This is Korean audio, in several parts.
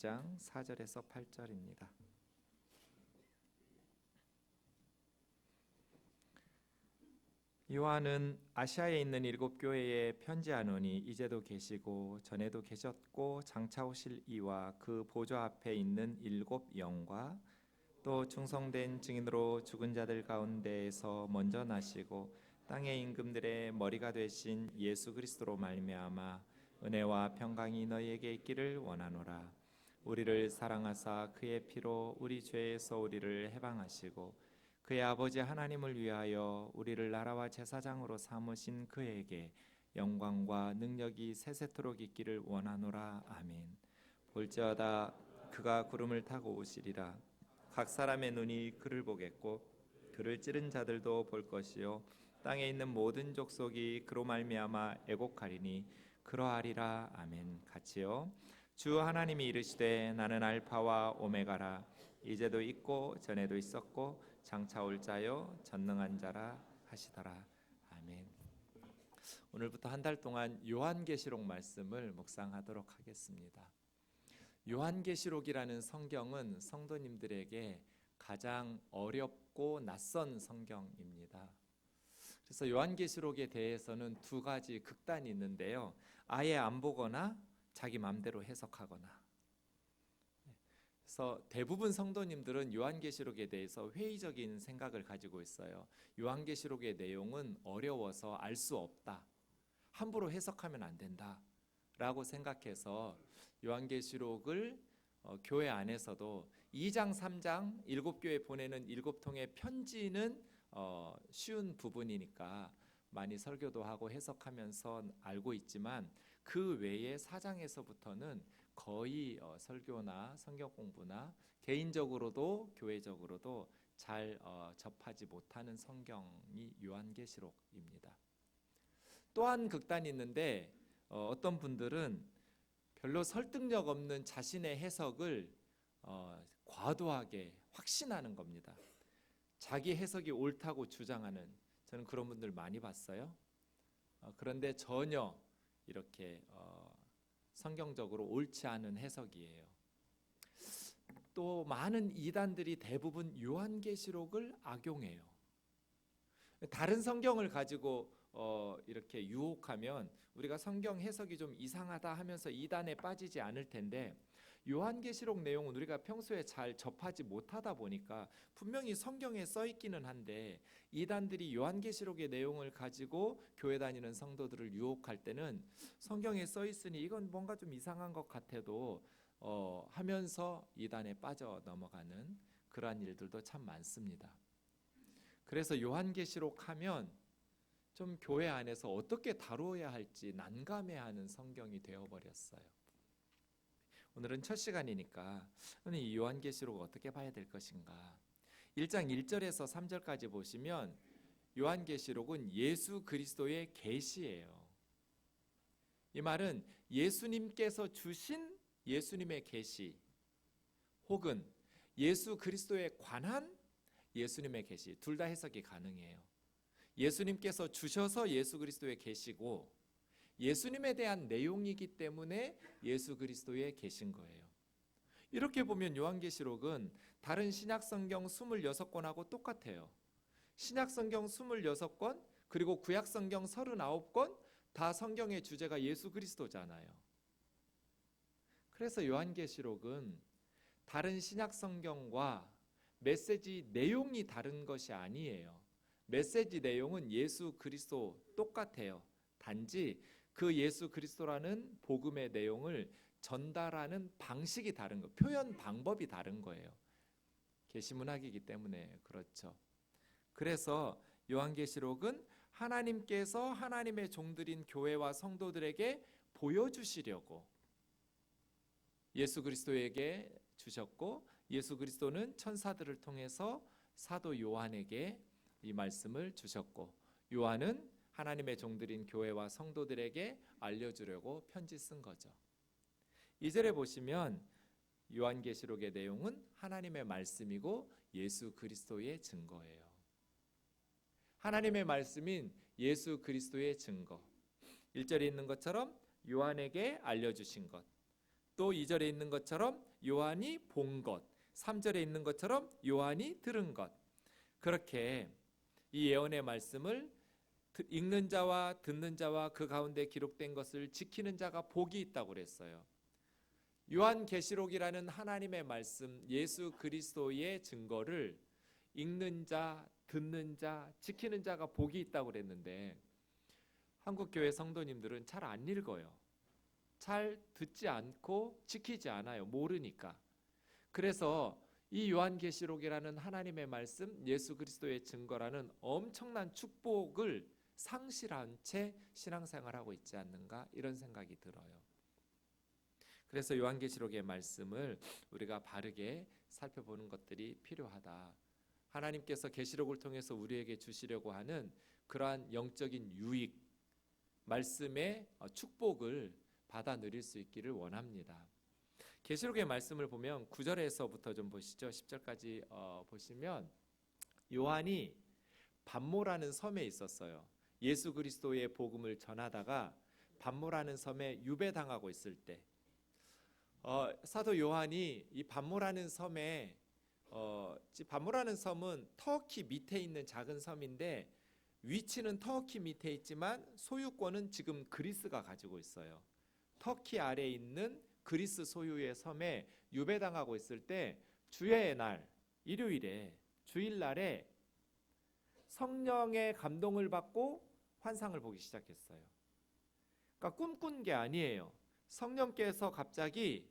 장 4절에서 8절입니다. 요한은 아시아에 있는 7교회에 편지하노니 이제도 계시고 전에도 계셨고 장차 오실 이와 그 보좌 앞에 있는 7 영과 또 충성된 증인으로 죽은 자들 가운데에서 먼저 나시고 땅의 임금들의 머리가 되신 예수 그리스도로 말미암아 은혜와 평강이 너희에게 있기를 원하노라. 우리를 사랑하사 그의 피로 우리 죄에서 우리를 해방하시고 그의 아버지 하나님을 위하여 우리를 나라와 제사장으로 삼으신 그에게 영광과 능력이 세세토록 있기를 원하노라. 아멘. 볼지어다 그가 구름을 타고 오시리라. 각 사람의 눈이 그를 보겠고 그를 찌른 자들도 볼 것이요 땅에 있는 모든 족속이 그로 말미암아 애곡하리니 그러하리라. 아멘. 같이요. 주 하나님이 이르시되 나는 알파와 오메가라. 이제도 있고 전에도 있었고 장차 올 자요 전능한 자라 하시더라. 아멘. 오늘부터 한 달 동안 요한계시록 말씀을 묵상하도록 하겠습니다. 요한계시록이라는 성경은 성도님들에게 가장 어렵고 낯선 성경입니다. 그래서 요한계시록에 대해서는 두 가지 극단이 있는데요. 아예 안 보거나 자기 마음대로 해석하거나. 그래서 대부분 성도님들은 요한계시록에 대해서 회의적인 생각을 가지고 있어요. 요한계시록의 내용은 어려워서 알 수 없다. 함부로 해석하면 안 된다. 라고 생각해서 요한계시록을 교회 안에서도 2장, 3장 7교회 보내는 7통의 편지는 쉬운 부분이니까 많이 설교도 하고 해석하면서 알고 있지만 그 외에 4장에서부터는 거의 설교나 성경 공부나 개인적으로도 교회적으로도 잘 접하지 못하는 성경이 요한계시록입니다. 또한 극단이 있는데 어떤 분들은 별로 설득력 없는 자신의 해석을 과도하게 확신하는 겁니다. 자기 해석이 옳다고 주장하는, 저는 그런 분들 많이 봤어요. 그런데 전혀 이렇게 성경적으로 옳지 않은 해석이에요. 또 많은 이단들이 대부분 요한계시록을 악용해요. 다른 성경을 가지고 이렇게 유혹하면 우리가 성경 해석이 좀 이상하다 하면서 이단에 빠지지 않을 텐데, 요한계시록 내용은 우리가 평소에 잘 접하지 못하다 보니까 분명히 성경에 써 있기는 한데 이단들이 요한계시록의 내용을 가지고 교회 다니는 성도들을 유혹할 때는 성경에 써 있으니 이건 뭔가 좀 이상한 것 같아도 하면서 이단에 빠져 넘어가는 그러한 일들도 참 많습니다. 그래서 요한계시록 하면 좀 교회 안에서 어떻게 다루어야 할지 난감해하는 성경이 되어버렸어요. 오늘은 첫 시간이니까 이 요한계시록 어떻게 봐야 될 것인가. 1장 1절에서 3절까지 보시면 요한계시록은 예수 그리스도의 계시예요. 이 말은 예수님께서 주신 예수님의 계시 혹은 예수 그리스도에 관한 예수님의 계시, 둘 다 해석이 가능해요. 예수님께서 주셔서 예수 그리스도의 계시고 예수님에 대한 내용이기 때문에 예수 그리스도에 계신 거예요. 이렇게 보면 요한계시록은 다른 신약성경 26권하고 똑같아요. 신약성경 26권 그리고 구약성경 39권 다 성경의 주제가 예수 그리스도잖아요. 그래서 요한계시록은 다른 신약성경과 메시지 내용이 다른 것이 아니에요. 메시지 내용은 예수 그리스도 똑같아요. 단지 그 예수 그리스도라는 복음의 내용을 전달하는 방식이 다른 거, 표현 방법이 다른 거예요. 계시문학이기 때문에 그렇죠. 그래서 요한계시록은 하나님께서 하나님의 종들인 교회와 성도들에게 보여주시려고 예수 그리스도에게 주셨고, 예수 그리스도는 천사들을 통해서 사도 요한에게 이 말씀을 주셨고, 요한은 하나님의 종들인 교회와 성도들에게 알려주려고 편지 쓴 거죠. 2절에 보시면 요한계시록의 내용은 하나님의 말씀이고 예수 그리스도의 증거예요. 하나님의 말씀인 예수 그리스도의 증거, 1절에 있는 것처럼 요한에게 알려주신 것, 또 2절에 있는 것처럼 요한이 본 것, 3절에 있는 것처럼 요한이 들은 것. 그렇게 이 예언의 말씀을 읽는 자와 듣는 자와 그 가운데 기록된 것을 지키는 자가 복이 있다고 그랬어요. 요한계시록이라는 하나님의 말씀, 예수 그리스도의 증거를 읽는 자, 듣는 자, 지키는 자가 복이 있다고 그랬는데 한국교회 성도님들은 잘 안 읽어요. 잘 듣지 않고 지키지 않아요. 모르니까. 그래서 이 요한계시록이라는 하나님의 말씀, 예수 그리스도의 증거라는 엄청난 축복을 상실한 채 신앙생활하고 있지 않는가 이런 생각이 들어요. 그래서 요한계시록의 말씀을 우리가 바르게 살펴보는 것들이 필요하다. 하나님께서 계시록을 통해서 우리에게 주시려고 하는 그러한 영적인 유익, 말씀의 축복을 받아 누릴 수 있기를 원합니다. 계시록의 말씀을 보면 9절에서부터 좀 보시죠. 10절까지 보시면 요한이 반모라는 섬에 있었어요. 예수 그리스도의 복음을 전하다가 반모라는 섬에 유배당하고 있을 때 사도 요한이 이 반모라는 섬에 반모라는 섬은 터키 밑에 있는 작은 섬인데 위치는 터키 밑에 있지만 소유권은 지금 그리스가 가지고 있어요. 터키 아래에 있는 그리스 소유의 섬에 유배당하고 있을 때 주의 날 일요일에 주일날에 성령의 감동을 받고 환상을 보기 시작했어요. 그러니까 꿈꾼 게 아니에요. 성령께서 갑자기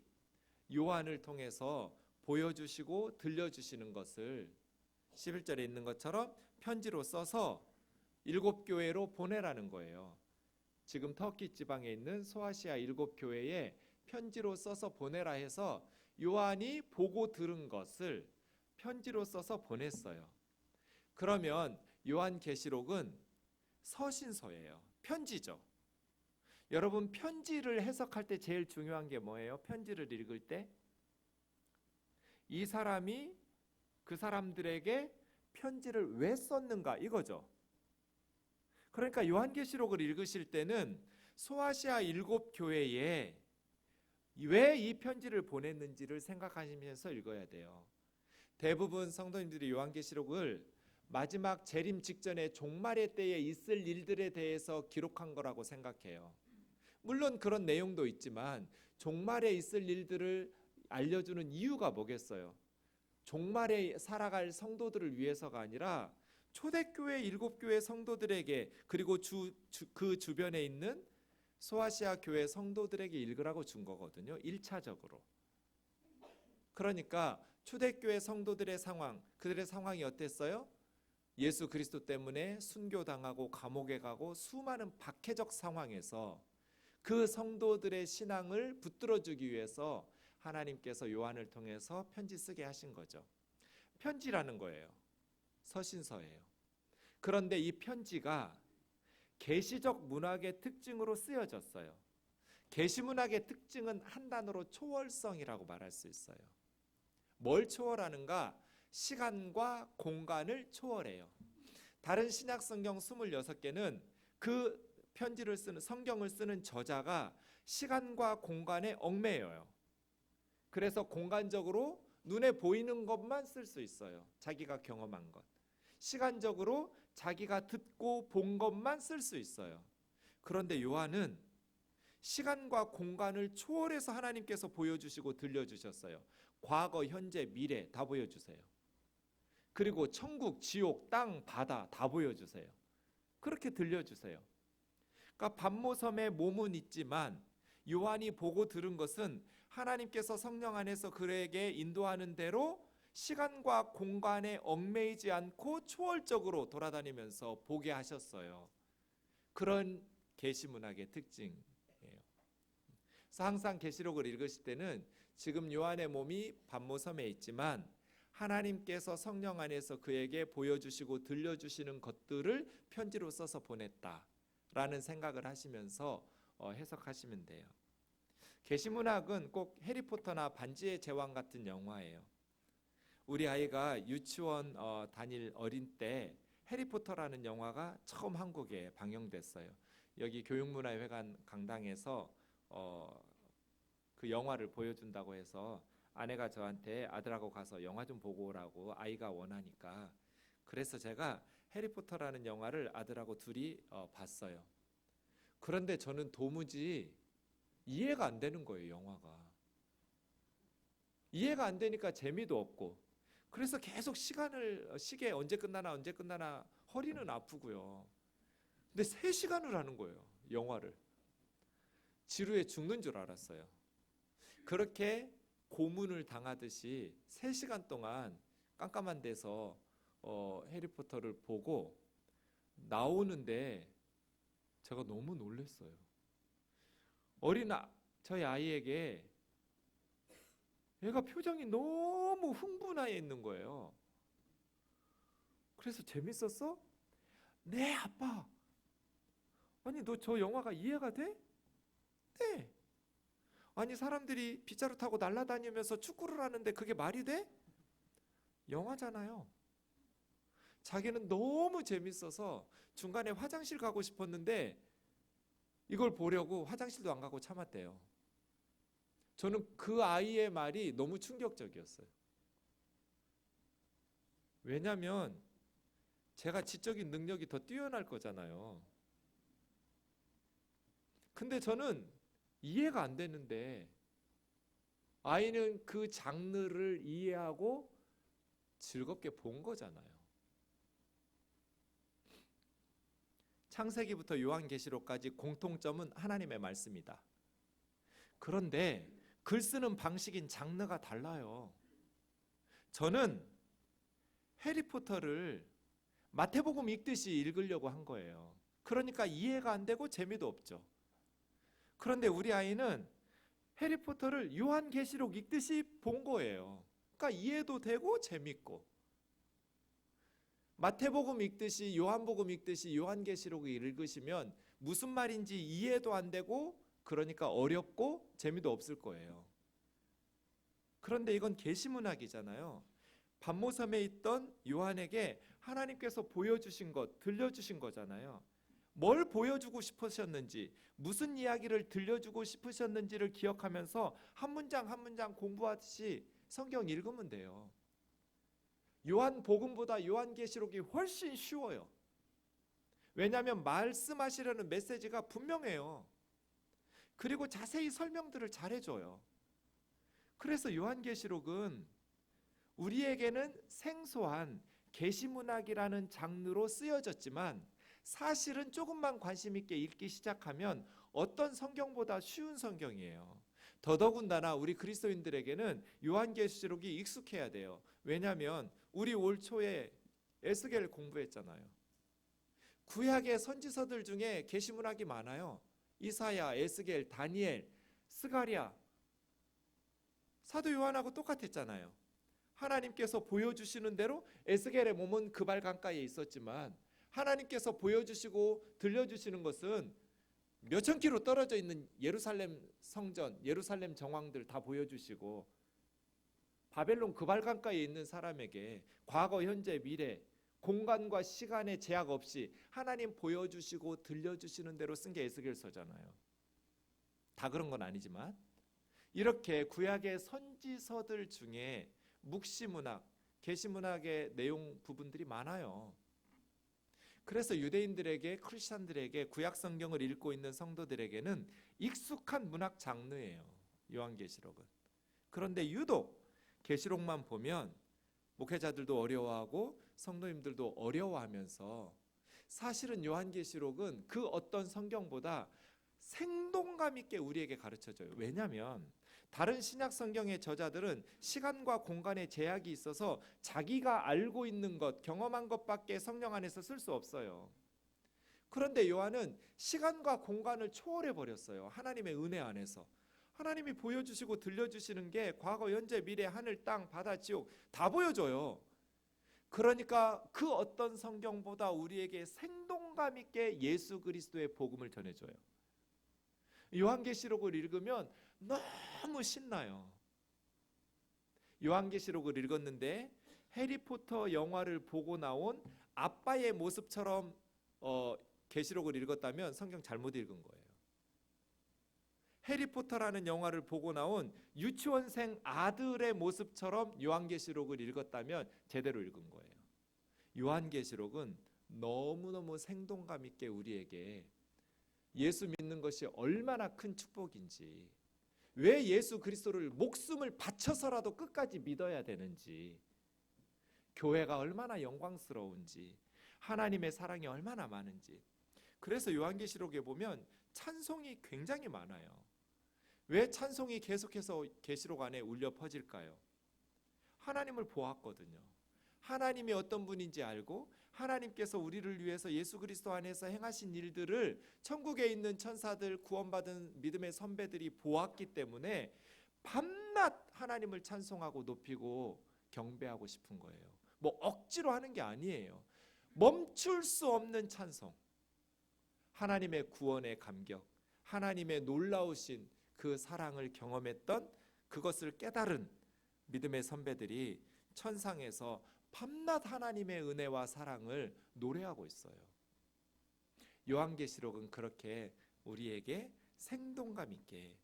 요한을 통해서 보여주시고 들려주시는 것을 11절에 있는 것처럼 편지로 써서 7교회로 보내라는 거예요. 지금 터키 지방에 있는 소아시아 7교회에 편지로 써서 보내라 해서 요한이 보고 들은 것을 편지로 써서 보냈어요. 그러면 요한계시록은 서신서예요. 편지죠. 여러분 편지를 해석할 때 제일 중요한 게 뭐예요? 편지를 읽을 때 이 사람이 그 사람들에게 편지를 왜 썼는가 이거죠. 그러니까 요한계시록을 읽으실 때는 소아시아 7교회에 왜 이 편지를 보냈는지를 생각하시면서 읽어야 돼요. 대부분 성도님들이 요한계시록을 마지막 재림 직전에 종말의 때에 있을 일들에 대해서 기록한 거라고 생각해요. 물론 그런 내용도 있지만 종말에 있을 일들을 알려주는 이유가 뭐겠어요? 종말에 살아갈 성도들을 위해서가 아니라 초대교회 7교회 성도들에게 그리고 그 주변에 있는 소아시아 교회 성도들에게 읽으라고 준 거거든요. 1차적으로. 그러니까 초대교회 성도들의 상황, 그들의 상황이 어땠어요? 예수 그리스도 때문에 순교당하고 감옥에 가고 수많은 박해적 상황에서 그 성도들의 신앙을 붙들어주기 위해서 하나님께서 요한을 통해서 편지 쓰게 하신 거죠. 편지라는 거예요. 서신서예요. 그런데 이 편지가 계시적 문학의 특징으로 쓰여졌어요. 계시 문학의 특징은 한 단어로 초월성이라고 말할 수 있어요. 뭘 초월하는가? 시간과 공간을 초월해요. 다른 신약 성경 26개는 그 편지를 쓰는 성경을 쓰는 저자가 시간과 공간에 얽매여요. 그래서 공간적으로 눈에 보이는 것만 쓸 수 있어요. 자기가 경험한 것. 시간적으로 자기가 듣고 본 것만 쓸 수 있어요. 그런데 요한은 시간과 공간을 초월해서 하나님께서 보여주시고 들려주셨어요. 과거, 현재, 미래 다 보여주세요. 그리고 천국, 지옥, 땅, 바다 다 보여주세요. 그렇게 들려주세요. 그러니까 반모섬에 몸은 있지만 요한이 보고 들은 것은 하나님께서 성령 안에서 그에게 인도하는 대로 시간과 공간에 얽매이지 않고 초월적으로 돌아다니면서 보게 하셨어요. 그런 계시문학의 특징이에요. 그래서 항상 계시록을 읽으실 때는 지금 요한의 몸이 반모섬에 있지만 하나님께서 성령 안에서 그에게 보여주시고 들려주시는 것들을 편지로 써서 보냈다라는 생각을 하시면서 해석하시면 돼요. 계시문학은 꼭 해리포터나 반지의 제왕 같은 영화예요. 우리 아이가 유치원 다닐 어린 때 해리포터라는 영화가 처음 한국에 방영됐어요. 여기 교육문화회관 강당에서 그 영화를 보여준다고 해서 아내가 저한테 아들하고 가서 영화 좀 보고 오라고, 아이가 원하니까. 그래서 제가 해리포터라는 영화를 아들하고 둘이 봤어요. 그런데 저는 도무지 이해가 안 되는 거예요, 영화가. 이해가 안 되니까 재미도 없고, 그래서 계속 시계 언제 끝나나 언제 끝나나 허리는 아프고요. 근데 3시간을 하는 거예요, 영화를. 지루해 죽는 줄 알았어요. 그렇게 고문을 당하듯이 3시간 동안 깜깜한 데서 해리포터를 보고 나오는데 제가 너무 놀랐어요. 저희 아이에게 얘가 표정이 너무 흥분해 있는 거예요. 그래서 재밌었어? 네, 아빠. 아니, 너 저 영화가 이해가 돼? 네. 아니, 사람들이 빗자루 타고 날아다니면서 축구를 하는데 그게 말이 돼? 영화잖아요. 자기는 너무 재밌어서 중간에 화장실 가고 싶었는데 이걸 보려고 화장실도 안 가고 참았대요. 저는 그 아이의 말이 너무 충격적이었어요. 왜냐하면 제가 지적인 능력이 더 뛰어날 거잖아요. 근데 저는 이해가 안 되는데 아이는 그 장르를 이해하고 즐겁게 본 거잖아요. 창세기부터 요한계시록까지 공통점은 하나님의 말씀이다. 그런데 글 쓰는 방식인 장르가 달라요. 저는 해리포터를 마태복음 읽듯이 읽으려고 한 거예요. 그러니까 이해가 안 되고 재미도 없죠. 그런데 우리 아이는 해리포터를 요한계시록 읽듯이 본 거예요. 그러니까 이해도 되고 재밌고. 마태복음 읽듯이 요한복음 읽듯이 요한계시록을 읽으시면 무슨 말인지 이해도 안 되고, 그러니까 어렵고 재미도 없을 거예요. 그런데 이건 계시문학이잖아요. 반모섬에 있던 요한에게 하나님께서 보여주신 것, 들려주신 거잖아요. 뭘 보여주고 싶으셨는지, 무슨 이야기를 들려주고 싶으셨는지를 기억하면서 한 문장 한 문장 공부하듯이 성경 읽으면 돼요. 요한복음보다 요한계시록이 훨씬 쉬워요. 왜냐하면 말씀하시려는 메시지가 분명해요. 그리고 자세히 설명들을 잘해줘요. 그래서 요한계시록은 우리에게는 생소한 계시문학이라는 장르로 쓰여졌지만 사실은 조금만 관심 있게 읽기 시작하면 어떤 성경보다 쉬운 성경이에요. 더더군다나 우리 그리스도인들에게는 요한계시록이 익숙해야 돼요. 왜냐하면 우리 올 초에 에스겔 공부했잖아요. 구약의 선지서들 중에 계시문학이 많아요. 이사야, 에스겔, 다니엘, 스가랴. 사도 요한하고 똑같았잖아요. 하나님께서 보여주시는 대로 에스겔의 몸은 그발 강가에 있었지만 하나님께서 보여주시고 들려주시는 것은 몇천 킬로 떨어져 있는 예루살렘 성전, 예루살렘 정황들 다 보여주시고, 바벨론 그발 강가에 있는 사람에게 과거, 현재, 미래, 공간과 시간의 제약 없이 하나님 보여주시고 들려주시는 대로 쓴 게 에스겔서잖아요. 다 그런 건 아니지만 이렇게 구약의 선지서들 중에 묵시문학, 계시문학의 내용 부분들이 많아요. 그래서 유대인들에게, 크리스천들에게, 구약 성경을 읽고 있는 성도들에게는 익숙한 문학 장르예요, 요한계시록은. 그런데 유독 계시록만 보면 목회자들도 어려워하고 성도님들도 어려워하면서, 사실은 요한계시록은 그 어떤 성경보다 생동감 있게 우리에게 가르쳐줘요. 왜냐하면 다른 신약 성경의 저자들은 시간과 공간의 제약이 있어서 자기가 알고 있는 것, 경험한 것밖에 성령 안에서 쓸 수 없어요. 그런데 요한은 시간과 공간을 초월해 버렸어요. 하나님의 은혜 안에서. 하나님이 보여주시고 들려주시는 게 과거, 현재, 미래, 하늘, 땅, 바다, 지옥 다 보여줘요. 그러니까 그 어떤 성경보다 우리에게 생동감 있게 예수 그리스도의 복음을 전해줘요. 요한계시록을 읽으면 너무 신나요. 요한계시록을 읽었는데 해리포터 영화를 보고 나온 아빠의 모습처럼 계시록을 읽었다면 성경 잘못 읽은 거예요. 해리포터라는 영화를 보고 나온 유치원생 아들의 모습처럼 요한계시록을 읽었다면 제대로 읽은 거예요. 요한계시록은 너무너무 생동감 있게 우리에게 예수 믿는 것이 얼마나 큰 축복인지, 왜 예수 그리스도를 목숨을 바쳐서라도 끝까지 믿어야 되는지, 교회가 얼마나 영광스러운지, 하나님의 사랑이 얼마나 많은지. 그래서 요한계시록에 보면 찬송이 굉장히 많아요. 왜 찬송이 계속해서 계시록 안에 울려 퍼질까요? 하나님을 보았거든요. 하나님이 어떤 분인지 알고 하나님께서 우리를 위해서 예수 그리스도 안에서 행하신 일들을 천국에 있는 천사들, 구원받은 믿음의 선배들이 보았기 때문에 밤낮 하나님을 찬송하고 높이고 경배하고 싶은 거예요. 뭐 억지로 하는 게 아니에요. 멈출 수 없는 찬송, 하나님의 구원의 감격, 하나님의 놀라우신 그 사랑을 경험했던, 그것을 깨달은 믿음의 선배들이 천상에서 밤낮 하나님의 은혜와 사랑을 노래하고 있어요. 요한계시록은 그렇게 우리에게 생동감 있게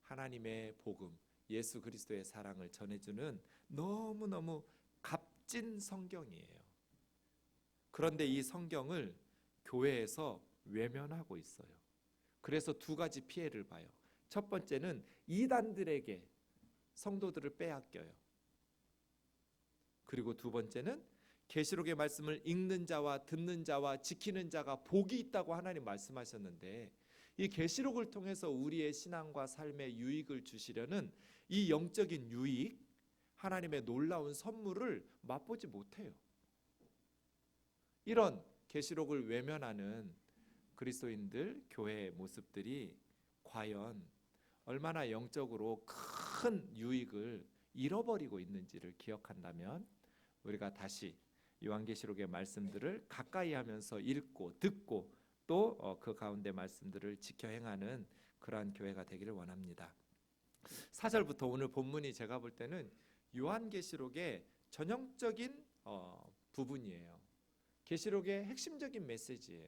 하나님의 복음, 예수 그리스도의 사랑을 전해주는 너무너무 값진 성경이에요. 그런데 이 성경을 교회에서 외면하고 있어요. 그래서 두 가지 피해를 봐요. 첫 번째는 이단들에게 성도들을 빼앗겨요. 그리고 두 번째는 계시록의 말씀을 읽는 자와 듣는 자와 지키는 자가 복이 있다고 하나님 말씀하셨는데, 이 계시록을 통해서 우리의 신앙과 삶에 유익을 주시려는 이 영적인 유익, 하나님의 놀라운 선물을 맛보지 못해요. 이런 계시록을 외면하는 그리스도인들, 교회의 모습들이 과연 얼마나 영적으로 큰 유익을 잃어버리고 있는지를 기억한다면, 우리가 다시 요한계시록의 말씀들을 가까이 하면서 읽고 듣고 또 그 가운데 말씀들을 지켜 행하는 그러한 교회가 되기를 원합니다. 4절부터 오늘 본문이 제가 볼 때는 요한계시록의 전형적인 부분이에요. 계시록의 핵심적인 메시지예요.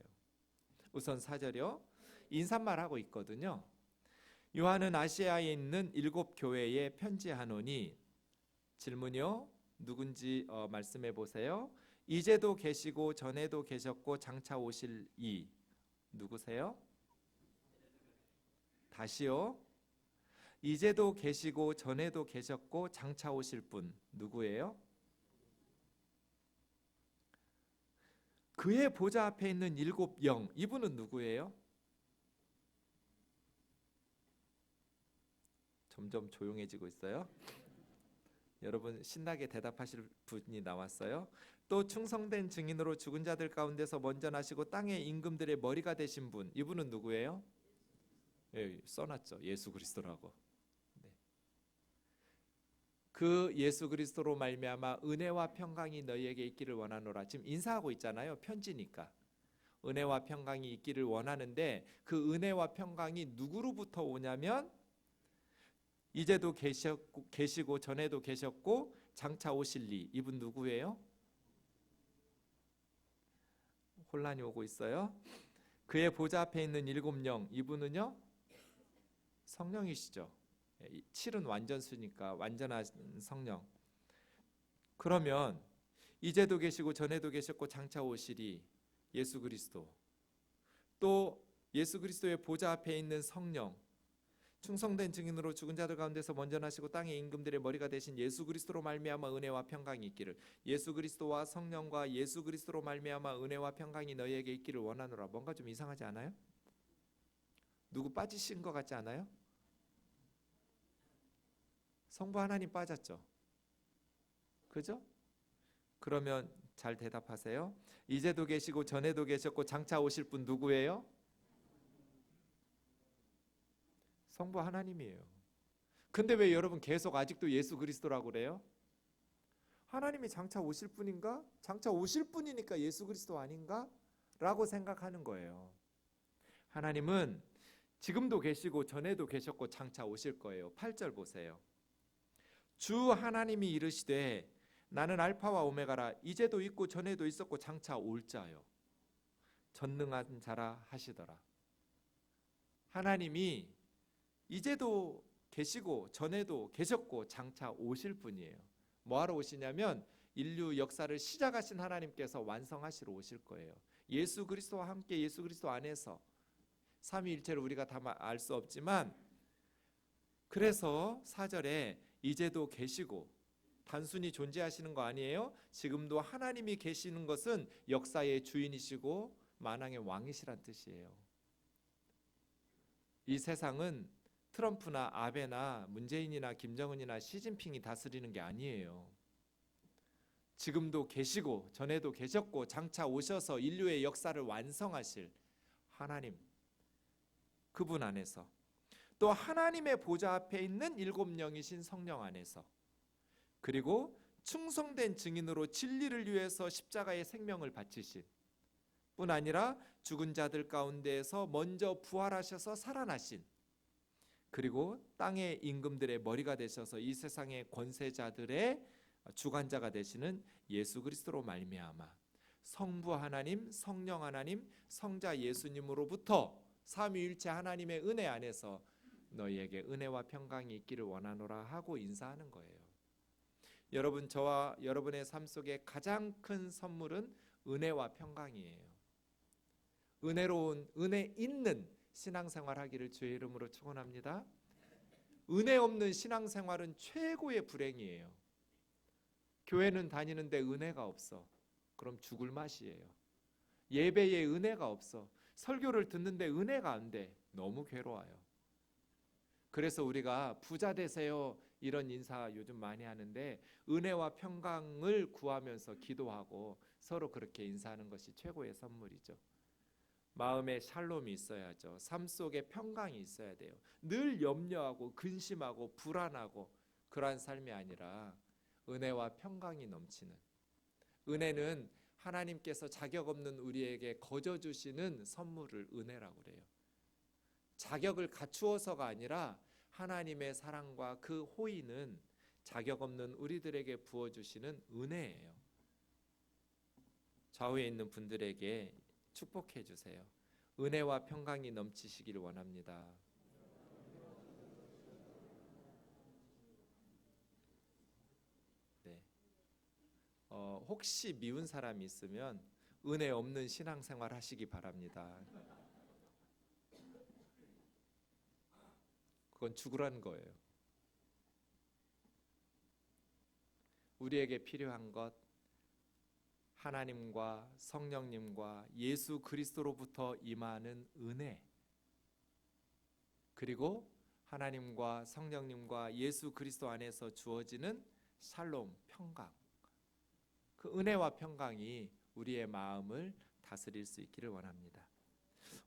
우선 4절이요. 인사말하고 있거든요. 요한은 아시아에 있는 7 교회에 편지하노니, 질문이요. 누군지 말씀해 보세요. 이제도 계시고 전에도 계셨고 장차 오실 이 누구세요? 다시요. 이제도 계시고 전에도 계셨고 장차 오실 분 누구예요? 그의 보좌 앞에 있는 7 영, 이분은 누구예요? 점점 조용해지고 있어요. 여러분 신나게 대답하실 분이 나왔어요. 또 충성된 증인으로 죽은 자들 가운데서 먼저 나시고 땅의 임금들의 머리가 되신 분, 이분은 누구예요? 예, 써놨죠. 예수 그리스도라고. 네. 그 예수 그리스도로 말미암아 은혜와 평강이 너희에게 있기를 원하노라. 지금 인사하고 있잖아요. 편지니까. 은혜와 평강이 있기를 원하는데, 그 은혜와 평강이 누구로부터 오냐면 이제도 계시고 전에도 계셨고 장차 오실 이, 이분 누구예요? 혼란이 오고 있어요. 그의 보좌 앞에 있는 7 영, 이분은요 성령이시죠. 7은 완전수니까 완전한 성령. 그러면 이제도 계시고 전에도 계셨고 장차 오시리 예수 그리스도, 또 예수 그리스도의 보좌 앞에 있는 성령, 충성된 증인으로 죽은 자들 가운데서 먼저 나시고 땅의 임금들의 머리가 되신 예수 그리스도로 말미암아 은혜와 평강이 있기를. 예수 그리스도와 성령과 예수 그리스도로 말미암아 은혜와 평강이 너희에게 있기를 원하노라. 뭔가 좀 이상하지 않아요? 누구 빠지신 것 같지 않아요? 성부 하나님 빠졌죠. 그죠? 그러면 잘 대답하세요. 이제도 계시고 전에도 계셨고 장차 오실 분 누구예요? 성부 하나님이에요. 근데 왜 여러분 계속 아직도 예수 그리스도라고 그래요? 하나님이 장차 오실 분인가? 장차 오실 분이니까 예수 그리스도 아닌가? 라고 생각하는 거예요. 하나님은 지금도 계시고 전에도 계셨고 장차 오실 거예요. 8절 보세요. 주 하나님이 이르시되 나는 알파와 오메가라. 이제도 있고 전에도 있었고 장차 올 자요. 전능한 자라 하시더라. 하나님이 이제도 계시고 전에도 계셨고 장차 오실 분이에요. 뭐하러 오시냐면 인류 역사를 시작하신 하나님께서 완성하시러 오실 거예요. 예수 그리스도와 함께 예수 그리스도 안에서 삼위일체를 우리가 다 알 수 없지만, 그래서 4절에 이제도 계시고, 단순히 존재하시는 거 아니에요. 지금도 하나님이 계시는 것은 역사의 주인이시고 만왕의 왕이시란 뜻이에요. 이 세상은 트럼프나 아베나 문재인이나 김정은이나 시진핑이 다스리는 게 아니에요. 지금도 계시고 전에도 계셨고 장차 오셔서 인류의 역사를 완성하실 하나님, 그분 안에서, 또 하나님의 보좌 앞에 있는 일곱 영이신 성령 안에서, 그리고 충성된 증인으로 진리를 위해서 십자가의 생명을 바치신 뿐 아니라 죽은 자들 가운데에서 먼저 부활하셔서 살아나신, 그리고 땅의 임금들의 머리가 되셔서 이 세상의 권세자들의 주관자가 되시는 예수 그리스도로 말미암아 성부 하나님, 성령 하나님, 성자 예수님으로부터 삼위일체 하나님의 은혜 안에서 너희에게 은혜와 평강이 있기를 원하노라 하고 인사하는 거예요. 여러분, 저와 여러분의 삶 속에 가장 큰 선물은 은혜와 평강이에요. 은혜로운, 은혜 있는 신앙생활 하기를 주의 이름으로 축원합니다. 은혜 없는 신앙생활은 최고의 불행이에요. 교회는 다니는데 은혜가 없어. 그럼 죽을 맛이에요. 예배에 은혜가 없어. 설교를 듣는데 은혜가 안 돼. 너무 괴로워요. 그래서 우리가 부자 되세요 이런 인사 요즘 많이 하는데, 은혜와 평강을 구하면서 기도하고 서로 그렇게 인사하는 것이 최고의 선물이죠. 마음에 샬롬이 있어야죠. 삶 속에 평강이 있어야 돼요. 늘 염려하고 근심하고 불안하고 그러한 삶이 아니라 은혜와 평강이 넘치는, 은혜는 하나님께서 자격 없는 우리에게 거저 주시는 선물을 은혜라고 그래요. 자격을 갖추어서가 아니라 하나님의 사랑과 그 호의는 자격 없는 우리들에게 부어주시는 은혜예요. 좌우에 있는 분들에게 축복해 주세요. 은혜와 평강이 넘치시기를 원합니다. 네. 혹시 미운 사람이 있으면 은혜 없는 신앙생활 하시기 바랍니다. 그건 죽으라는 거예요. 우리에게 필요한 것, 하나님과 성령님과 예수 그리스도로부터 임하는 은혜, 그리고 하나님과 성령님과 예수 그리스도 안에서 주어지는 샬롬, 평강, 그 은혜와 평강이 우리의 마음을 다스릴 수 있기를 원합니다.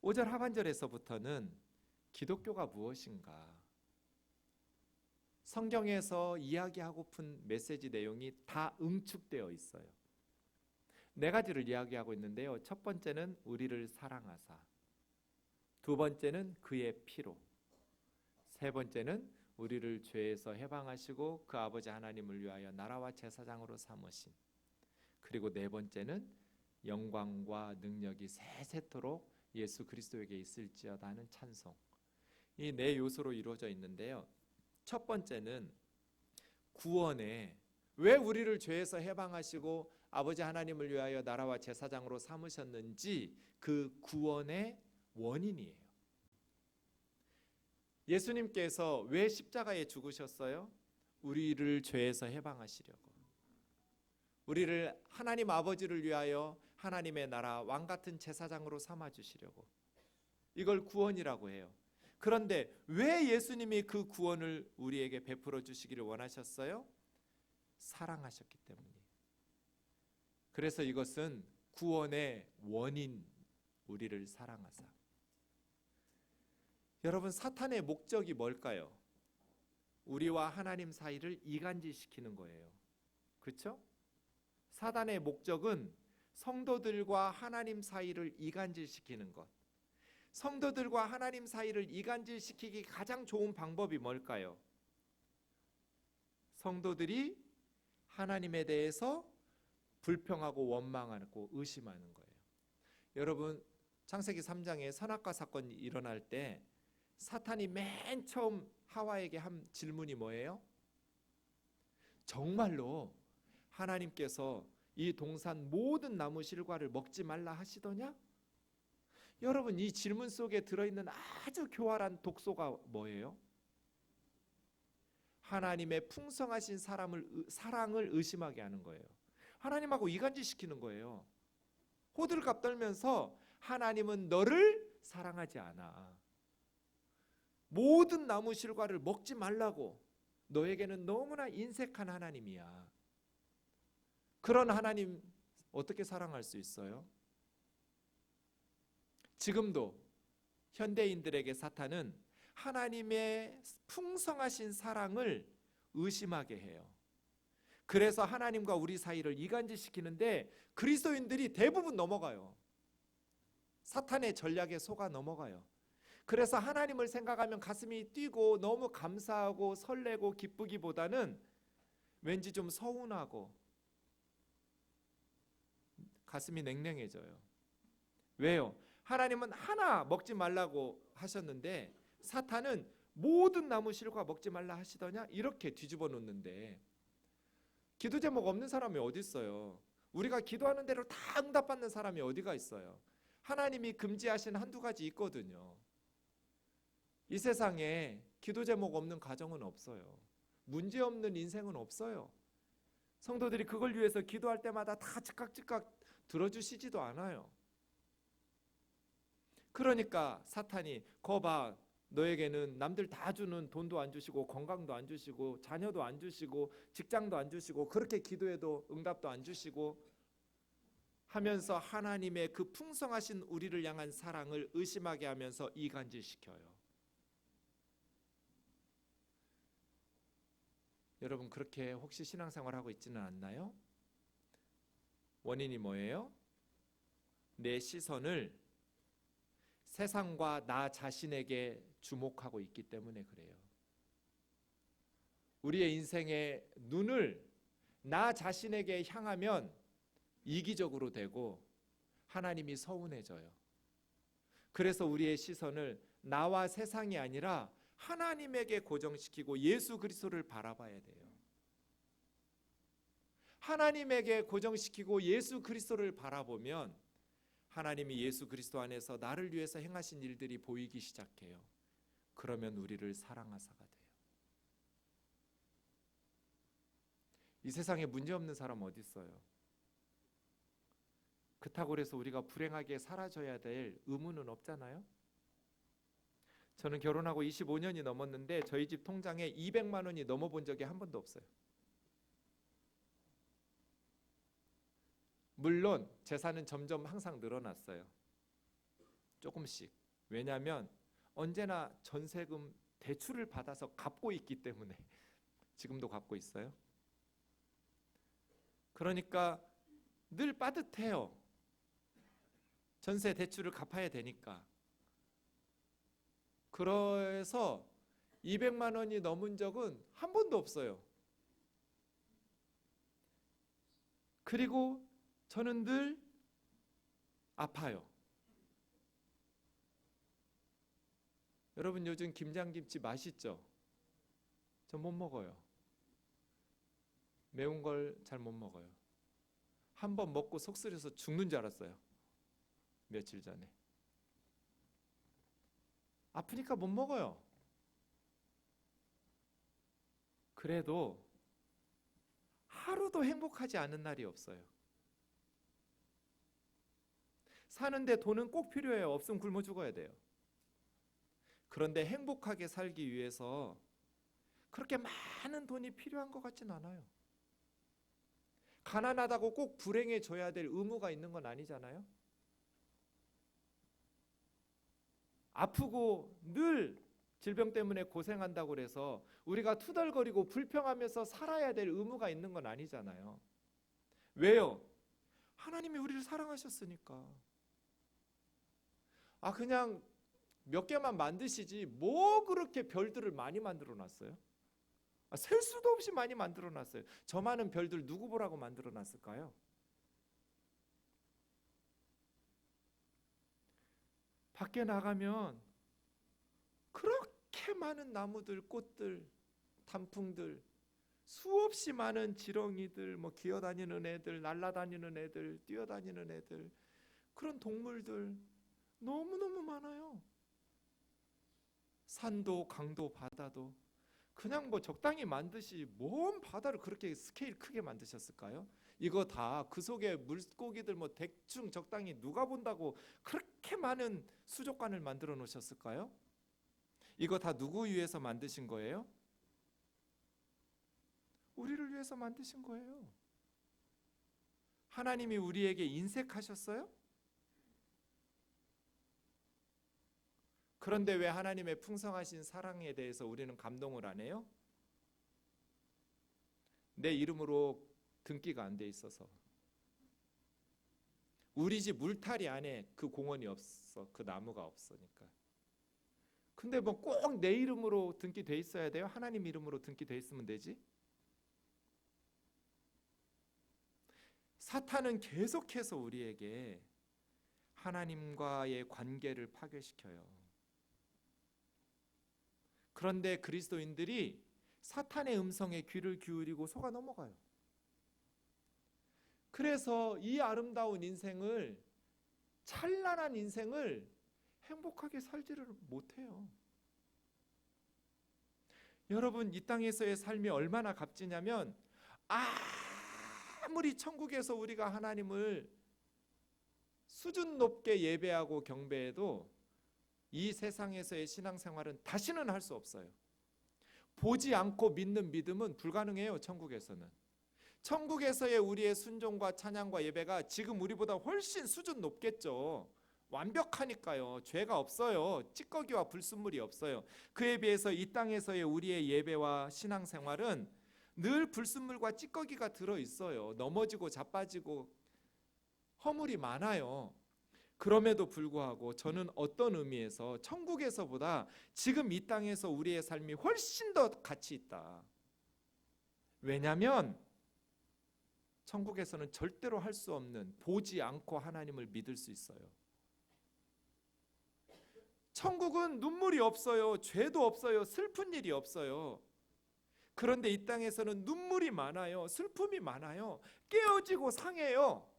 5절 하반절에서부터는 기독교가 무엇인가, 성경에서 이야기하고픈 메시지 내용이 다 응축되어 있어요. 네 가지를 이야기하고 있는데요. 첫 번째는 우리를 사랑하사, 두 번째는 그의 피로, 세 번째는 우리를 죄에서 해방하시고 그 아버지 하나님을 위하여 나라와 제사장으로 삼으심, 그리고 네 번째는 영광과 능력이 세세토록 예수 그리스도에게 있을지어다 하는 찬송. 이 네 요소로 이루어져 있는데요. 첫 번째는 구원에, 왜 우리를 죄에서 해방하시고 아버지 하나님을 위하여 나라와 제사장으로 삼으셨는지 그 구원의 원인이에요. 예수님께서 왜 십자가에 죽으셨어요? 우리를 죄에서 해방하시려고, 우리를 하나님 아버지를 위하여 하나님의 나라 왕같은 제사장으로 삼아주시려고, 이걸 구원이라고 해요. 그런데 왜 예수님이 그 구원을 우리에게 베풀어 주시기를 원하셨어요? 사랑하셨기 때문이에요. 그래서 이것은 구원의 원인, 우리를 사랑하사. 여러분, 사탄의 목적이 뭘까요? 우리와 하나님 사이를 이간질시키는 거예요. 그렇죠? 사단의 목적은 성도들과 하나님 사이를 이간질시키는 것. 성도들과 하나님 사이를 이간질시키기 가장 좋은 방법이 뭘까요? 성도들이 하나님에 대해서 불평하고 원망하고 의심하는 거예요. 여러분, 창세기 3장에 선악과 사건이 일어날 때 사탄이 맨 처음 하와에게 한 질문이 뭐예요? 정말로 하나님께서 이 동산 모든 나무 실과를 먹지 말라 하시더냐? 여러분, 이 질문 속에 들어있는 아주 교활한 독소가 뭐예요? 하나님의 풍성하신 사랑을 의심하게 하는 거예요. 하나님하고 이간질시키는 거예요. 호들갑 떨면서 하나님은 너를 사랑하지 않아. 모든 나무 실과를 먹지 말라고. 너에게는 너무나 인색한 하나님이야. 그런 하나님 어떻게 사랑할 수 있어요? 지금도 현대인들에게 사탄은 하나님의 풍성하신 사랑을 의심하게 해요. 그래서 하나님과 우리 사이를 이간질시키는데 그리스도인들이 대부분 넘어가요. 사탄의 전략에 속아 넘어가요. 그래서 하나님을 생각하면 가슴이 뛰고 너무 감사하고 설레고 기쁘기보다는 왠지 좀 서운하고 가슴이 냉랭해져요. 왜요? 하나님은 하나 먹지 말라고 하셨는데 사탄은 모든 나무 실과 먹지 말라 하시더냐? 이렇게 뒤집어 놓는데 기도 제목 없는 사람이 어디 있어요? 우리가 기도하는 대로 다 응답받는 사람이 어디가 있어요? 하나님이 금지하신 한두 가지 있거든요. 이 세상에 기도 제목 없는 가정은 없어요. 문제 없는 인생은 없어요. 성도들이 그걸 위해서 기도할 때마다 다 즉각 들어주시지도 않아요. 그러니까 사탄이 거봐, 너에게는 남들 다 주는 돈도 안 주시고 건강도 안 주시고 자녀도 안 주시고 직장도 안 주시고 그렇게 기도해도 응답도 안 주시고 하면서 하나님의 그 풍성하신 우리를 향한 사랑을 의심하게 하면서 이간질시켜요. 여러분, 그렇게 혹시 신앙생활하고 있지는 않나요? 원인이 뭐예요? 내 시선을 세상과 나 자신에게 주목하고 있기 때문에 그래요. 우리의 인생의 눈을 나 자신에게 향하면 이기적으로 되고 하나님이 서운해져요. 그래서 우리의 시선을 나와 세상이 아니라 하나님에게 고정시키고 예수 그리스도를 바라봐야 돼요. 하나님에게 고정시키고 예수 그리스도를 바라보면 하나님이 예수 그리스도 안에서 나를 위해서 행하신 일들이 보이기 시작해요. 그러면 우리를 사랑하사가 돼요. 이 세상에 문제 없는 사람 어디 있어요? 그렇다고 해서 우리가 불행하게 사라져야 될 의무는 없잖아요. 저는 결혼하고 25년이 넘었는데 저희 집 통장에 200만 원이 넘어본 적이 한 번도 없어요. 물론 재산은 점점 항상 늘어났어요. 조금씩. 왜냐하면 언제나 전세금 대출을 받아서 갚고 있기 때문에 지금도 갚고 있어요. 그러니까 늘 빠듯해요. 전세 대출을 갚아야 되니까. 그래서 200만 원이 넘은 적은 한 번도 없어요. 그리고 저는 늘 아파요. 여러분, 요즘 김장김치 맛있죠? 저 못 먹어요. 매운 걸 잘 못 먹어요. 한 번 먹고 속 쓰려서 죽는 줄 알았어요. 며칠 전에. 아프니까 못 먹어요. 그래도 하루도 행복하지 않은 날이 없어요. 사는데 돈은 꼭 필요해요. 없으면 굶어 죽어야 돼요. 그런데 행복하게 살기 위해서 그렇게 많은 돈이 필요한 것 같진 않아요. 가난하다고 꼭 불행해져야 될 의무가 있는 건 아니잖아요. 아프고 늘 질병 때문에 고생한다고 해서 우리가 투덜거리고 불평하면서 살아야 될 의무가 있는 건 아니잖아요. 왜요? 하나님이 우리를 사랑하셨으니까. 그냥 몇 개만 만드시지 뭐 그렇게 별들을 많이 만들어 놨어요? 셀 수도 없이 많이 만들어 놨어요. 저 많은 별들 누구 보라고 만들어 놨을까요? 밖에 나가면 그런 그렇게 많은 나무들, 꽃들, 단풍들, 수없이 많은 지렁이들, 기어다니는 애들, 날아다니는 애들, 뛰어다니는 애들, 그런 동물들 너무너무 많아요. 산도 강도 바다도 그냥 적당히 만드시 뭔 바다를 그렇게 스케일 크게 만드셨을까요? 이거 다 그 속에 물고기들 대충 적당히 누가 본다고 그렇게 많은 수족관을 만들어 놓으셨을까요? 이거 다 누구 위해서 만드신 거예요? 우리를 위해서 만드신 거예요. 하나님이 우리에게 인색하셨어요? 그런데 왜 하나님의 풍성하신 사랑에 대해서 우리는 감동을 안 해요? 내 이름으로 등기가 안 돼 있어서. 우리 집 울타리 안에 그 공원이 없어. 그 나무가 없으니까. 근데 꼭 내 이름으로 등기돼 있어야 돼요? 하나님 이름으로 등기돼 있으면 되지? 사탄은 계속해서 우리에게 하나님과의 관계를 파괴시켜요. 그런데 그리스도인들이 사탄의 음성에 귀를 기울이고 속아 넘어가요. 그래서 이 아름다운 인생을, 찬란한 인생을 행복하게 살지를 못해요. 여러분, 이 땅에서의 삶이 얼마나 값지냐면, 아무리 천국에서 우리가 하나님을 수준 높게 예배하고 경배해도 이 세상에서의 신앙생활은 다시는 할 수 없어요. 보지 않고 믿는 믿음은 불가능해요. 천국에서는. 천국에서의 우리의 순종과 찬양과 예배가 지금 우리보다 훨씬 수준 높겠죠. 완벽하니까요. 죄가 없어요. 찌꺼기와 불순물이 없어요. 그에 비해서 이 땅에서의 우리의 예배와 신앙생활은 늘 불순물과 찌꺼기가 들어있어요. 넘어지고 자빠지고 허물이 많아요. 그럼에도 불구하고 저는 어떤 의미에서 천국에서보다 지금 이 땅에서 우리의 삶이 훨씬 더 가치 있다. 왜냐하면 천국에서는 절대로 할 수 없는, 보지 않고 하나님을 믿을 수 있어요. 천국은 눈물이 없어요. 죄도 없어요. 슬픈 일이 없어요. 그런데 이 땅에서는 눈물이 많아요. 슬픔이 많아요. 깨어지고 상해요.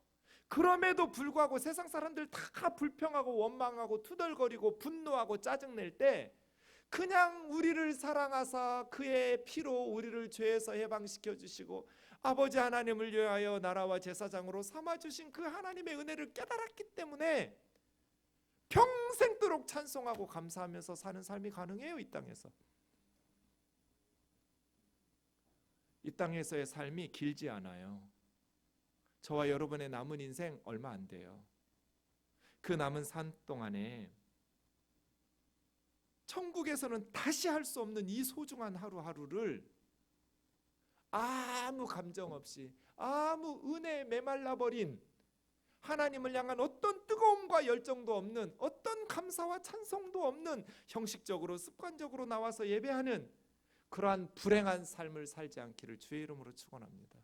그럼에도 불구하고 세상 사람들 다 불평하고 원망하고 투덜거리고 분노하고 짜증낼 때 그냥 우리를 사랑하사 그의 피로 우리를 죄에서 해방시켜 주시고 아버지 하나님을 위하여 나라와 제사장으로 삼아주신 그 하나님의 은혜를 깨달았기 때문에 평생도록 찬송하고 감사하면서 사는 삶이 가능해요. 이 땅에서. 이 땅에서의 삶이 길지 않아요. 저와 여러분의 남은 인생 얼마 안 돼요. 그 남은 삶 동안에 천국에서는 다시 할 수 없는 이 소중한 하루하루를 아무 감정 없이, 아무 은혜에 메말라 버린, 하나님을 향한 어떤 뜨거움과 열정도 없는, 어떤 감사와 찬송도 없는, 형식적으로 습관적으로 나와서 예배하는 그러한 불행한 삶을 살지 않기를 주의 이름으로 축원합니다.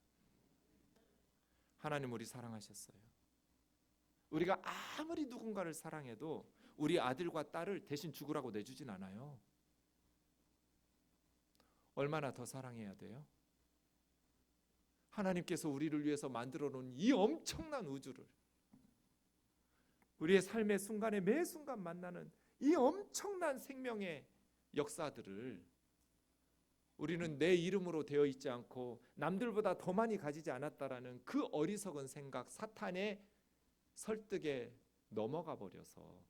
하나님 우리 사랑하셨어요. 우리가 아무리 누군가를 사랑해도 우리 아들과 딸을 대신 죽으라고 내주진 않아요. 얼마나 더 사랑해야 돼요? 하나님께서 우리를 위해서 만들어 놓은 이 엄청난 우주를, 우리의 삶의 순간에 매 순간 만나는 이 엄청난 생명의 역사들을 우리는 내 이름으로 되어 있지 않고 남들보다 더 많이 가지지 않았다라는 그 어리석은 생각, 사탄의 설득에 넘어가 버려서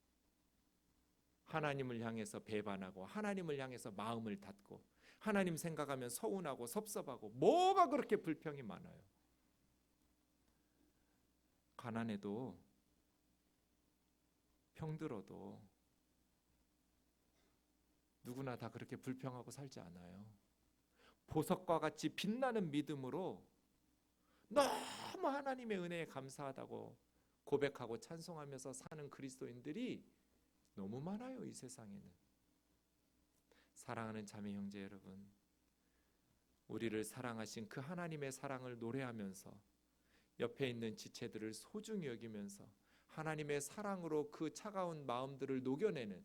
하나님을 향해서 배반하고 하나님을 향해서 마음을 닫고 하나님 생각하면 서운하고 섭섭하고 뭐가 그렇게 불평이 많아요. 가난해도 병들어도 누구나 다 그렇게 불평하고 살지 않아요. 보석과 같이 빛나는 믿음으로 너무 하나님의 은혜에 감사하다고 고백하고 찬송하면서 사는 그리스도인들이 너무 많아요. 이 세상에는. 사랑하는 자매 형제 여러분, 우리를 사랑하신 그 하나님의 사랑을 노래하면서 옆에 있는 지체들을 소중히 여기면서 하나님의 사랑으로 그 차가운 마음들을 녹여내는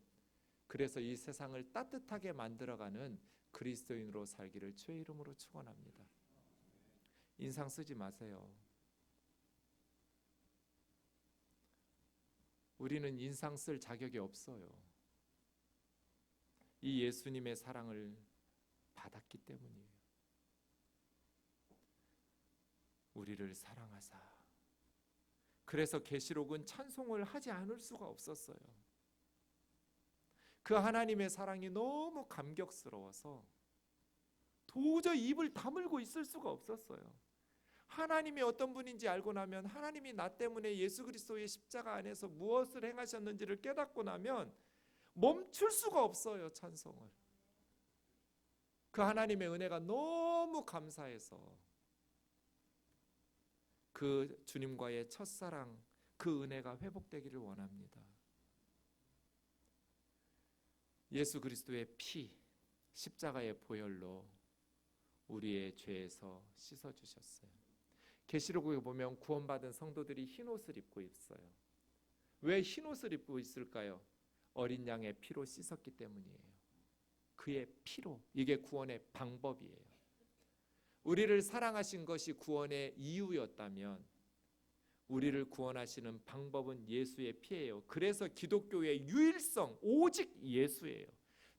그래서 이 세상을 따뜻하게 만들어가는 그리스도인으로 살기를 주의 이름으로 축원합니다. 인상 쓰지 마세요. 우리는 인상 쓸 자격이 없어요. 이 예수님의 사랑을 받았기 때문이에요. 우리를 사랑하사. 그래서 계시록은 찬송을 하지 않을 수가 없었어요. 그 하나님의 사랑이 너무 감격스러워서 도저히 입을 다물고 있을 수가 없었어요. 하나님이 어떤 분인지 알고 나면, 하나님이 나 때문에 예수 그리스도의 십자가 안에서 무엇을 행하셨는지를 깨닫고 나면 멈출 수가 없어요. 찬송을. 그 하나님의 은혜가 너무 감사해서 그 주님과의 첫사랑, 그 은혜가 회복되기를 원합니다. 예수 그리스도의 피, 십자가의 보혈로 우리의 죄에서 씻어주셨어요. 계시록에 보면 구원받은 성도들이 흰옷을 입고 있어요. 왜 흰옷을 입고 있을까요? 어린 양의 피로 씻었기 때문이에요. 그의 피로. 이게 구원의 방법이에요. 우리를 사랑하신 것이 구원의 이유였다면 우리를 구원하시는 방법은 예수의 피예요. 그래서 기독교의 유일성 오직 예수예요.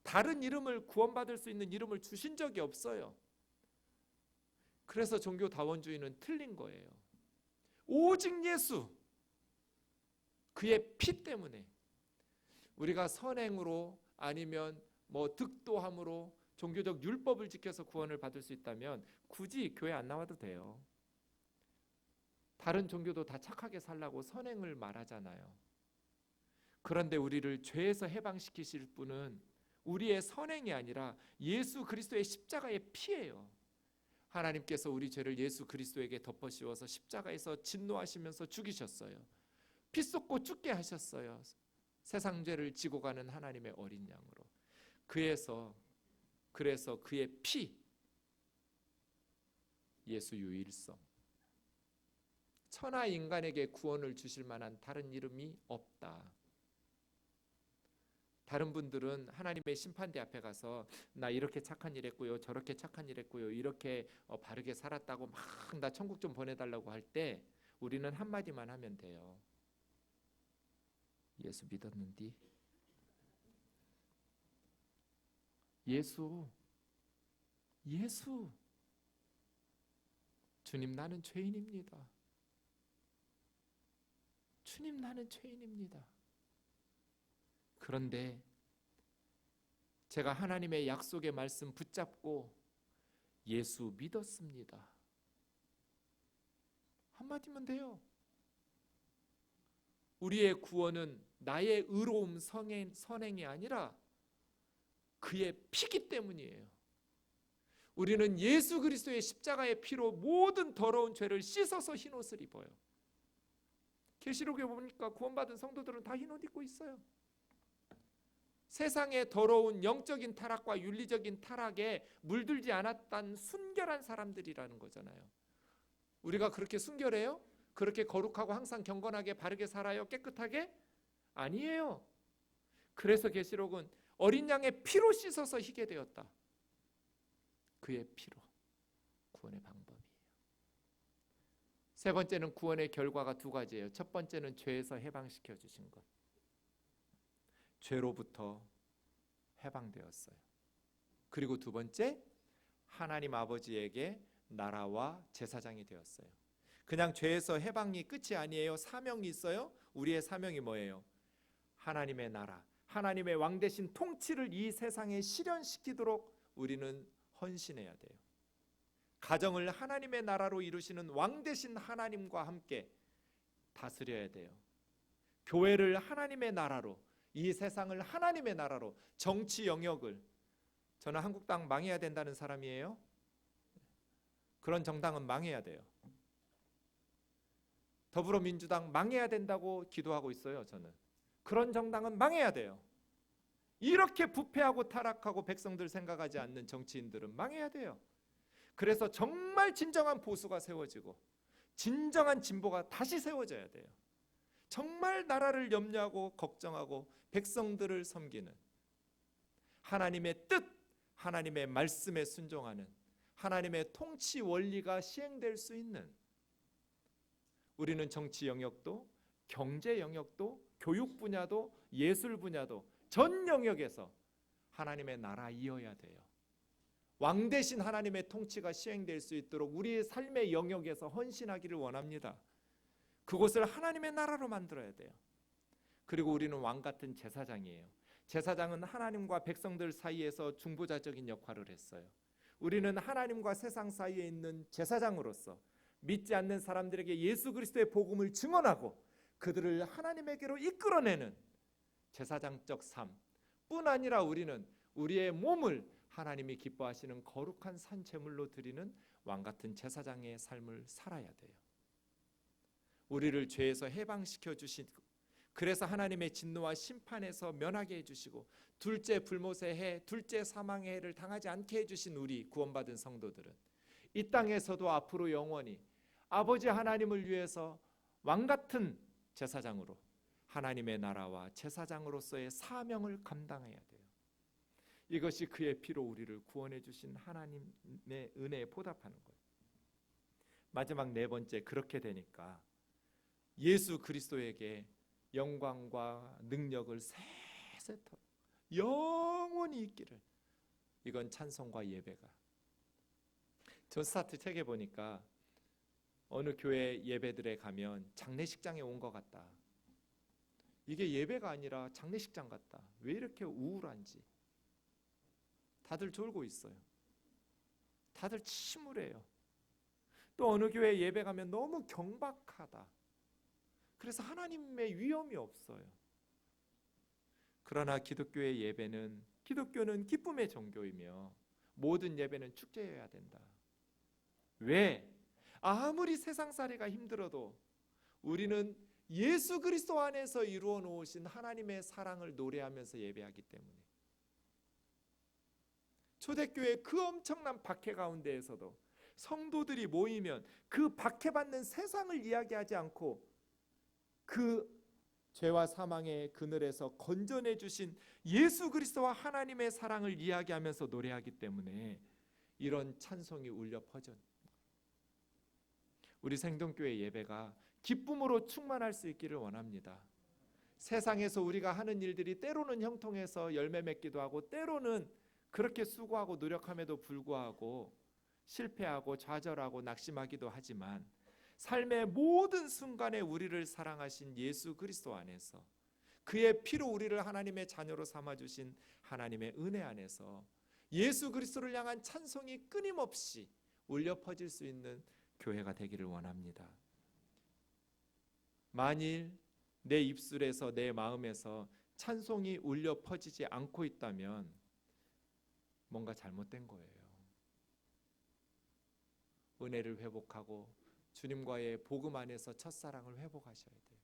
다른 이름을, 구원받을 수 있는 이름을 주신 적이 없어요. 그래서 종교다원주의는 틀린 거예요. 오직 예수, 그의 피 때문에. 우리가 선행으로 아니면 득도함으로 종교적 율법을 지켜서 구원을 받을 수 있다면 굳이 교회 안 나와도 돼요. 다른 종교도 다 착하게 살라고 선행을 말하잖아요. 그런데 우리를 죄에서 해방시키실 분은 우리의 선행이 아니라 예수 그리스도의 십자가의 피예요. 하나님께서 우리 죄를 예수 그리스도에게 덮어씌워서 십자가에서 진노하시면서 죽이셨어요. 피 쏟고 죽게 하셨어요. 세상 죄를 지고 가는 하나님의 어린 양으로. 그래서 그의 피, 예수 유일성. 천하 인간에게 구원을 주실 만한 다른 이름이 없다. 다른 분들은 하나님의 심판대 앞에 가서 나 이렇게 착한 일 했고요, 저렇게 착한 일 했고요, 이렇게 바르게 살았다고 막 나 천국 좀 보내달라고 할 때 우리는 한마디만 하면 돼요. 예수 믿었는디? 예수 주님 나는 죄인입니다. 주님 나는 죄인입니다. 그런데 제가 하나님의 약속의 말씀 붙잡고 예수 믿었습니다. 한마디면 돼요. 우리의 구원은 나의 의로움 선행이 아니라 그의 피기 때문이에요. 우리는 예수 그리스도의 십자가의 피로 모든 더러운 죄를 씻어서 흰옷을 입어요. 계시록에 보니까 구원받은 성도들은 다 흰옷 입고 있어요. 세상의 더러운 영적인 타락과 윤리적인 타락에 물들지 않았던 순결한 사람들이라는 거잖아요. 우리가 그렇게 순결해요? 그렇게 거룩하고 항상 경건하게 바르게 살아요? 깨끗하게? 아니에요. 그래서 계시록은 어린 양의 피로 씻어서 희게 되었다. 그의 피로. 구원의 방법이에요. 세 번째는 구원의 결과가 두 가지예요. 첫 번째는 죄에서 해방시켜 주신 것. 죄로부터 해방되었어요. 그리고 두 번째, 하나님 아버지에게 나라와 제사장이 되었어요. 그냥 죄에서 해방이 끝이 아니에요. 사명이 있어요. 우리의 사명이 뭐예요? 하나님의 나라, 하나님의 왕 대신 통치를 이 세상에 실현시키도록 우리는 헌신해야 돼요. 가정을 하나님의 나라로 이루시는 왕 대신 하나님과 함께 다스려야 돼요. 교회를 하나님의 나라로, 이 세상을 하나님의 나라로, 정치 영역을. 저는 한국당 망해야 된다는 사람이에요. 그런 정당은 망해야 돼요. 더불어민주당 망해야 된다고 기도하고 있어요. 저는 그런 정당은 망해야 돼요. 이렇게 부패하고 타락하고 백성들 생각하지 않는 정치인들은 망해야 돼요. 그래서 정말 진정한 보수가 세워지고 진정한 진보가 다시 세워져야 돼요. 정말 나라를 염려하고 걱정하고 백성들을 섬기는 하나님의 뜻, 하나님의 말씀에 순종하는 하나님의 통치 원리가 시행될 수 있는, 우리는 정치 영역도 경제 영역도 교육 분야도 예술 분야도 전 영역에서 하나님의 나라 이어야 돼요. 왕 대신 하나님의 통치가 시행될 수 있도록 우리의 삶의 영역에서 헌신하기를 원합니다. 그곳을 하나님의 나라로 만들어야 돼요. 그리고 우리는 왕 같은 제사장이에요. 제사장은 하나님과 백성들 사이에서 중보자적인 역할을 했어요. 우리는 하나님과 세상 사이에 있는 제사장으로서 믿지 않는 사람들에게 예수 그리스도의 복음을 증언하고 그들을 하나님에게로 이끌어내는 제사장적 삶뿐 아니라 우리는 우리의 몸을 하나님이 기뻐하시는 거룩한 산 제물로 드리는 왕같은 제사장의 삶을 살아야 돼요. 우리를 죄에서 해방시켜 주시고, 그래서 하나님의 진노와 심판에서 면하게 해주시고 둘째 불못의 해, 둘째 사망의 해를 당하지 않게 해주신 우리 구원받은 성도들은 이 땅에서도 앞으로 영원히 아버지 하나님을 위해서 왕같은 제사장으로 하나님의 나라와 제사장으로서의 사명을 감당해야 돼요. 이것이 그의 피로 우리를 구원해 주신 하나님의 은혜에 보답하는 거예요. 마지막 네 번째, 그렇게 되니까 예수 그리스도에게 영광과 능력을 세세토록 영원히 있기를. 이건 찬송과 예배가. 존 스타트 책에 보니까 어느 교회 예배들에 가면 장례식장에 온 것 같다. 이게 예배가 아니라 장례식장 같다. 왜 이렇게 우울한지. 다들 졸고 있어요. 다들 침울해요. 또 어느 교회 예배 가면 너무 경박하다. 그래서 하나님의 위엄이 없어요. 그러나 기독교의 예배는, 기독교는 기쁨의 종교이며 모든 예배는 축제여야 된다. 왜? 아무리 세상살이가 힘들어도 우리는 예수 그리스도 안에서 이루어 놓으신 하나님의 사랑을 노래하면서 예배하기 때문에. 초대교회 그 엄청난 박해 가운데에서도 성도들이 모이면 그 박해받는 세상을 이야기하지 않고 그 죄와 사망의 그늘에서 건져내 주신 예수 그리스도와 하나님의 사랑을 이야기하면서 노래하기 때문에 이런 찬송이 울려 퍼져. 우리 생동교회 예배가 기쁨으로 충만할 수 있기를 원합니다. 세상에서 우리가 하는 일들이 때로는 형통해서 열매 맺기도 하고 때로는 그렇게 수고하고 노력함에도 불구하고 실패하고 좌절하고 낙심하기도 하지만 삶의 모든 순간에 우리를 사랑하신 예수 그리스도 안에서 그의 피로 우리를 하나님의 자녀로 삼아주신 하나님의 은혜 안에서 예수 그리스도를 향한 찬송이 끊임없이 울려 퍼질 수 있는 교회가 되기를 원합니다. 만일 내 입술에서 내 마음에서 찬송이 울려 퍼지지 않고 있다면 뭔가 잘못된 거예요. 은혜를 회복하고 주님과의 복음 안에서 첫사랑을 회복하셔야 돼요.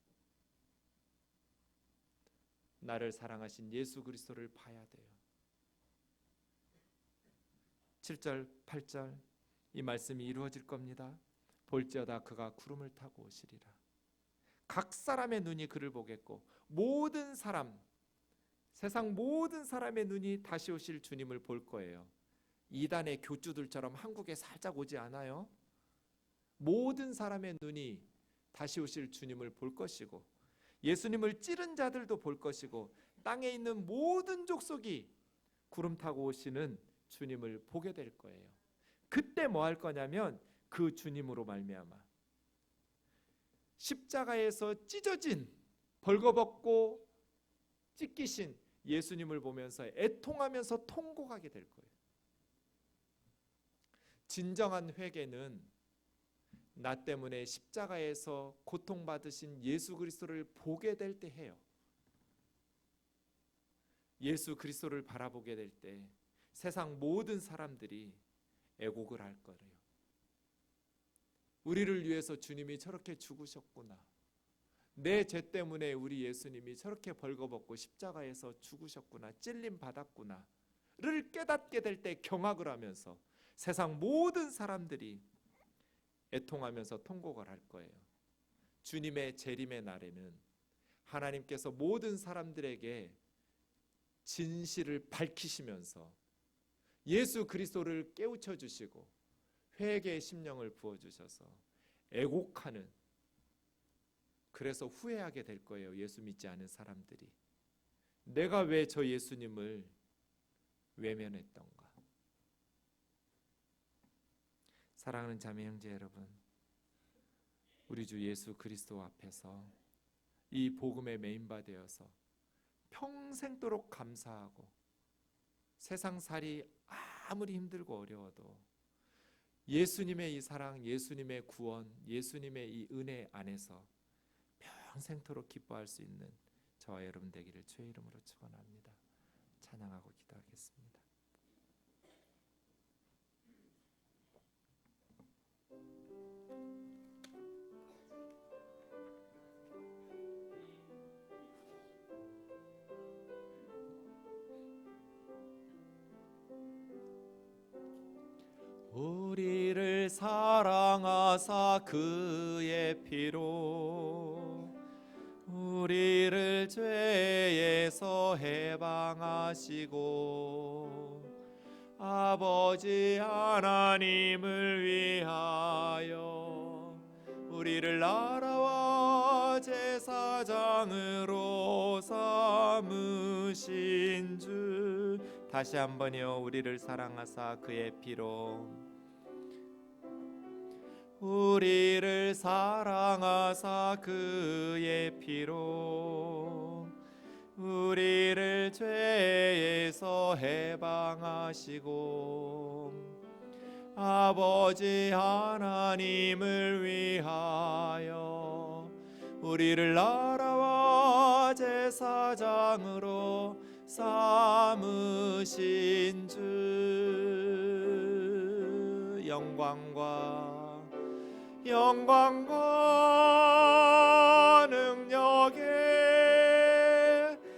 나를 사랑하신 예수 그리스도를 봐야 돼요. 7절 8절 이 말씀이 이루어질 겁니다. 볼지어다 그가 구름을 타고 오시리라. 각 사람의 눈이 그를 보겠고 모든 사람, 세상 모든 사람의 눈이 다시 오실 주님을 볼 거예요. 이단의 교주들처럼 한국에 살짝 오지 않아요. 모든 사람의 눈이 다시 오실 주님을 볼 것이고 예수님을 찌른 자들도 볼 것이고 땅에 있는 모든 족속이 구름 타고 오시는 주님을 보게 될 거예요. 그때 뭐 할 거냐면 그 주님으로 말미암아 십자가에서 찢어진 벌거벗고 찢기신 예수님을 보면서 애통하면서 통곡하게 될 거예요. 진정한 회개는 나 때문에 십자가에서 고통받으신 예수 그리스도를 보게 될 때 해요. 예수 그리스도를 바라보게 될 때 세상 모든 사람들이 애곡을 할 거예요. 우리를 위해서 주님이 저렇게 죽으셨구나. 내 죄 때문에 우리 예수님이 저렇게 벌거벗고 십자가에서 죽으셨구나. 찔림 받았구나를 깨닫게 될 때 경악을 하면서 세상 모든 사람들이 애통하면서 통곡을 할 거예요. 주님의 재림의 날에는 하나님께서 모든 사람들에게 진실을 밝히시면서 예수 그리스도를 깨우쳐 주시고 회개의 심령을 부어 주셔서 애곡하는, 그래서 후회하게 될 거예요. 예수 믿지 않은 사람들이 내가 왜 저 예수님을 외면했던가. 사랑하는 자매 형제 여러분, 우리 주 예수 그리스도 앞에서 이 복음의 메인바 되어서 평생도록 감사하고, 세상살이 아무리 힘들고 어려워도 예수님의 이 사랑, 예수님의 구원, 예수님의 이 은혜 안에서 평생토록 기뻐할 수 있는 저와 여러분 되기를 주의 이름으로 축원합니다. 찬양하고 기도하겠습니다. 우리를 사랑하사 그의 피로 우리를 죄에서 해방하시고 아버지 하나님을 위하여 우리를 나라와 제사장으로 삼으신 주, 다시 한번요. 우리를 사랑하사 그의 피로 우리를 사랑하사 그의 피로 우리를 죄에서 해방하시고 아버지 하나님을 위하여 우리를 나라와 제사장으로 삼으신 주, 영광과 능력에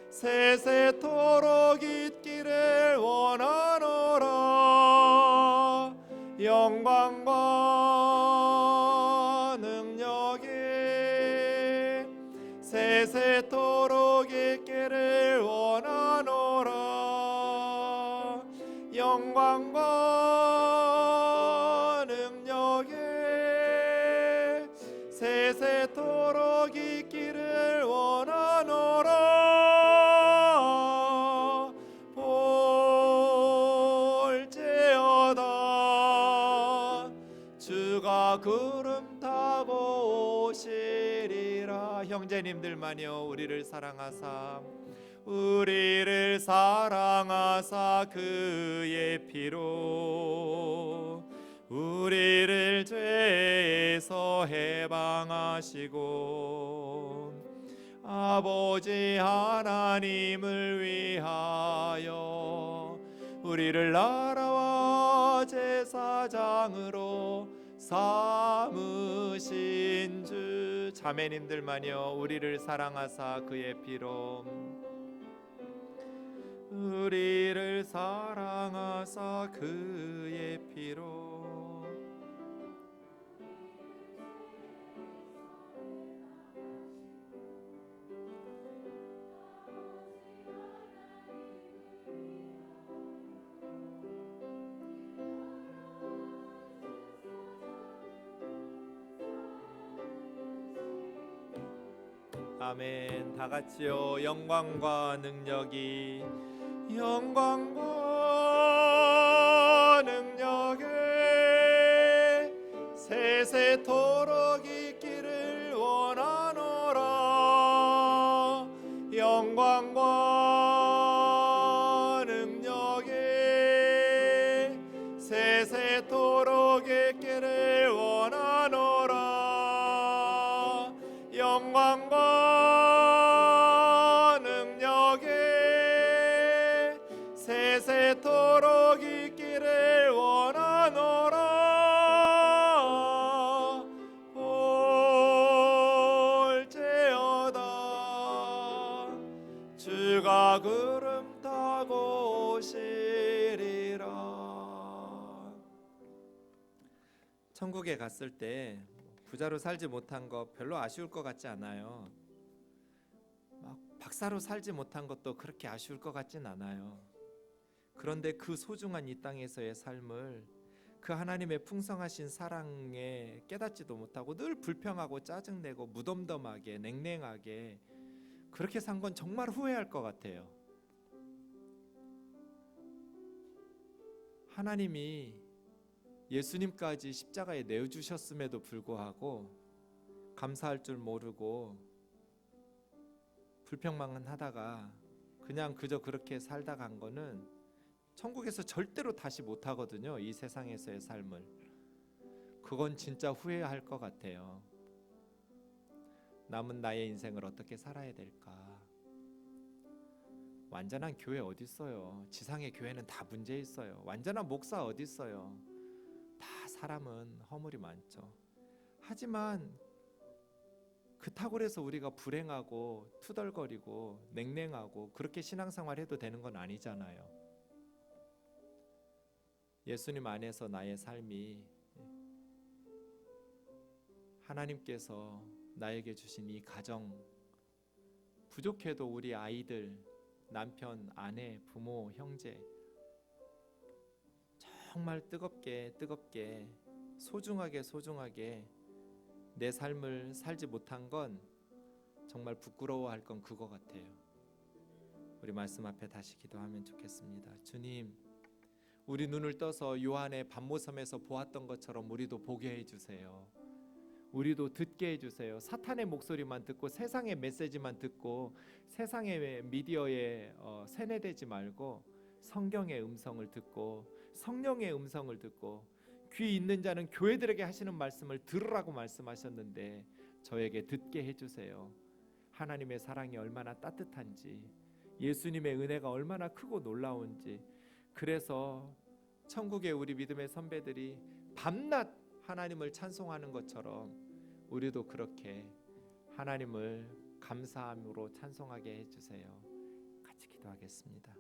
세세토록 있기를 원하노라. 영광과 능력에 세세토록 있기를 원하노라. 영광과 능력에 세세토록 있기를 원하노라. 볼지어다 주가 구름 타고 오시리라. 형제님들만이여 우리를 사랑하사 그의 피로 우리를 죄에서 해방하시고 아버지 하나님을 위하여 우리를 나라와 제사장으로 삼으신 주, 자매님들만이여 우리를 사랑하사 그의 피로 우리를 사랑하사 그의 피로 아멘. 다 같이요. 영광과 능력에 세세토록 있기를 원하노라. 영광과 능력에 세세토록 있기를 원하노라. 영광과 능력에 세세토록 있기를 원하노라. 볼지어다 주가 구름 타고 오시리라. 천국에 갔을 때 부자로 살지 못한 거 별로 아쉬울 것 같지 않아요. 막 박사로 살지 못한 것도 그렇게 아쉬울 것 같진 않아요. 그런데 그 소중한 이 땅에서의 삶을 그 하나님의 풍성하신 사랑에 깨닫지도 못하고 늘 불평하고 짜증내고 무덤덤하게 냉랭하게 그렇게 산 건 정말 후회할 것 같아요. 하나님이 예수님까지 십자가에 내어주셨음에도 불구하고 감사할 줄 모르고 불평만 하다가 그냥 그저 그렇게 살다 간 거는 천국에서 절대로 다시 못 하거든요. 이 세상에서의 삶을. 그건 진짜 후회할 것 같아요. 남은 나의 인생을 어떻게 살아야 될까? 완전한 교회 어디 있어요? 지상의 교회는 다 문제 있어요. 완전한 목사 어디 있어요? 다 사람은 허물이 많죠. 하지만 그렇다고 해서 우리가 불행하고 투덜거리고 냉랭하고 그렇게 신앙생활 해도 되는 건 아니잖아요. 예수님 안에서 나의 삶이 하나님께서 나에게 주신 이 가정, 부족해도 우리 아이들, 남편, 아내, 부모, 형제 정말 뜨겁게 소중하게 내 삶을 살지 못한 건 정말 부끄러워할 건 그거 같아요. 우리 말씀 앞에 다시 기도하면 좋겠습니다. 주님, 우리 눈을 떠서 요한의 밤모섬에서 보았던 것처럼 우리도 보게 해주세요. 우리도 듣게 해주세요. 사탄의 목소리만 듣고 세상의 메시지만 듣고 세상의 미디어에 세뇌되지 말고 성경의 음성을 듣고 성령의 음성을 듣고 귀 있는 자는 교회들에게 하시는 말씀을 들으라고 말씀하셨는데 저에게 듣게 해주세요. 하나님의 사랑이 얼마나 따뜻한지, 예수님의 은혜가 얼마나 크고 놀라운지, 그래서 천국의 우리 믿음의 선배들이 밤낮 하나님을 찬송하는 것처럼 우리도 그렇게 하나님을 감사함으로 찬송하게 해주세요. 같이 기도하겠습니다.